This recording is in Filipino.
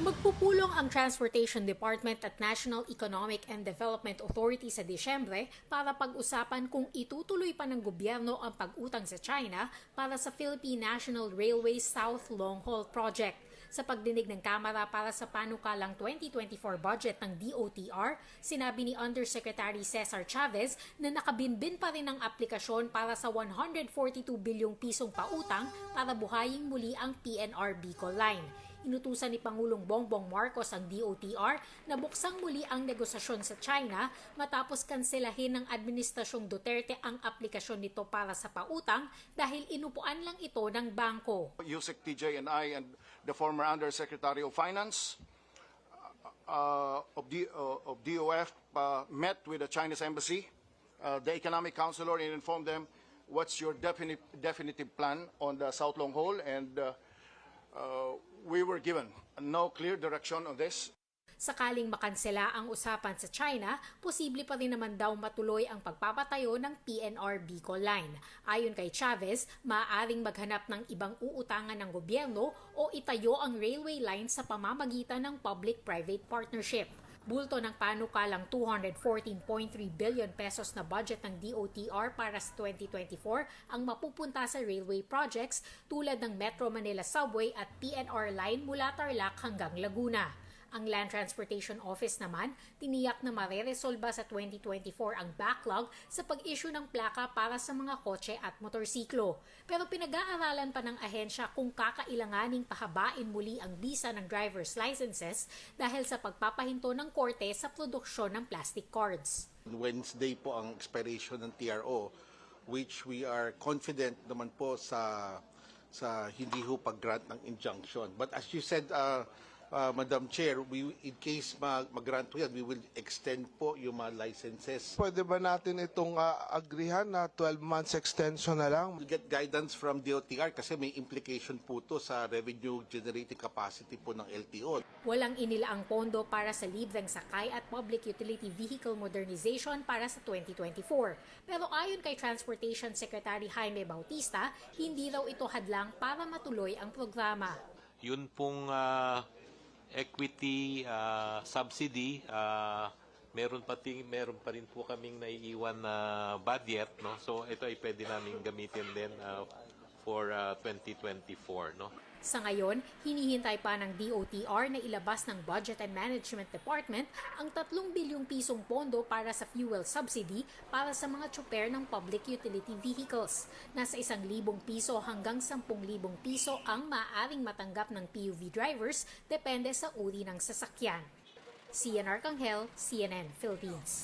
Magpupulong ang Transportation Department at National Economic and Development Authority sa Disyembre para pag-usapan kung itutuloy pa ng gobyerno ang pag-utang sa China para sa Philippine National Railway South Long Haul Project. Sa pagdinig ng Kamara para sa panukalang 2024 budget ng DOTR, sinabi ni Undersecretary Cesar Chavez na nakabinbin pa rin ang aplikasyon para sa 142 bilyong pisong pautang para buhayin muli ang PNR Bicol Line. Inutusan ni Pangulong Bongbong Marcos ang DOTR na buksang muli ang negosasyon sa China matapos kanselahin ng Administrasyong Duterte ang aplikasyon nito para sa pautang dahil inupuan lang ito ng bangko. Yusek TJ and I and the former Undersecretary of Finance of DOF met with the Chinese Embassy, the Economic Counselor, and informed them what's your definitive plan on the South Long Haul, and we were given no clear direction on this. Sakaling makansela ang usapan sa China, posible pa rin naman daw matuloy ang pagpapatayo ng PNR Bicol Line. Ayon kay Chavez, maaaring maghanap ng ibang uutangan ng gobyerno o itayo ang railway line sa pamamagitan ng public-private partnership. Bulto ng panukalang 214.3 billion pesos na budget ng DOTR para sa 2024 ang mapupunta sa railway projects tulad ng Metro Manila Subway at PNR Line mula Tarlac hanggang Laguna. Ang Land Transportation Office naman, tiniyak na mareresolba sa 2024 ang backlog sa pag-issue ng plaka para sa mga kotse at motorsiklo. Pero pinag-aaralan pa ng ahensya kung kakailanganing pahabain muli ang bisa ng driver's licenses dahil sa pagpapahinto ng korte sa produksyon ng plastic cards. Wednesday po ang expiration ng TRO, which we are confident naman po sa hindi ho pag-grant ng injunction. But as you said, Madam Chair, in case mag-grant po yan, we will extend po yung mga licenses. Pwede ba natin itong agrihan na 12 months extension na lang? We'll get guidance from DOTR kasi may implication po to sa revenue generating capacity po ng LTO. Walang inilaang pondo para sa libreng sakay at public utility vehicle modernization para sa 2024. Pero ayon kay Transportation Secretary Jaime Bautista, hindi raw ito hadlang para matuloy ang programa. Yun pong equity subsidy, meron pa rin po kaming naiiwan na budget, no? So ito ay pwede namin gamitin din for 2024, no? Sa ngayon, hinihintay pa ng DOTR na ilabas ng Budget and Management Department ang 3 bilyong pisong pondo para sa fuel subsidy para sa mga tsuper ng public utility vehicles. Nasa 1,000 piso hanggang 10,000 piso ang maaaring matanggap ng PUV drivers depende sa uri ng sasakyan. Cian Arcangel, CNN Philippines.